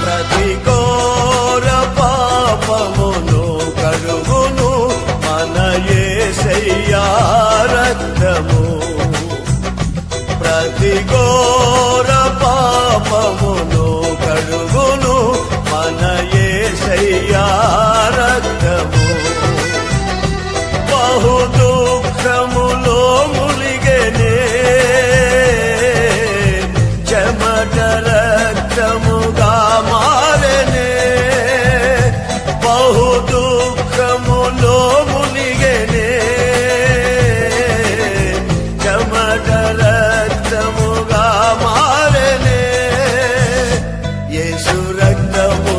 ప్రతి ఘోర పాపమును కడుగును మన యేసయ్యా రక్తము. ప్రతి ఘోర పాపమును కడుగును మన యేసయ్యా రక్తము. బహు దుఃఖములో ములిగెనే చెమట రక్తముగా మారెనే. బహు దుఃఖములో ములిగెనే చెమట రక్తముగా మారెనే. యేసు రక్తము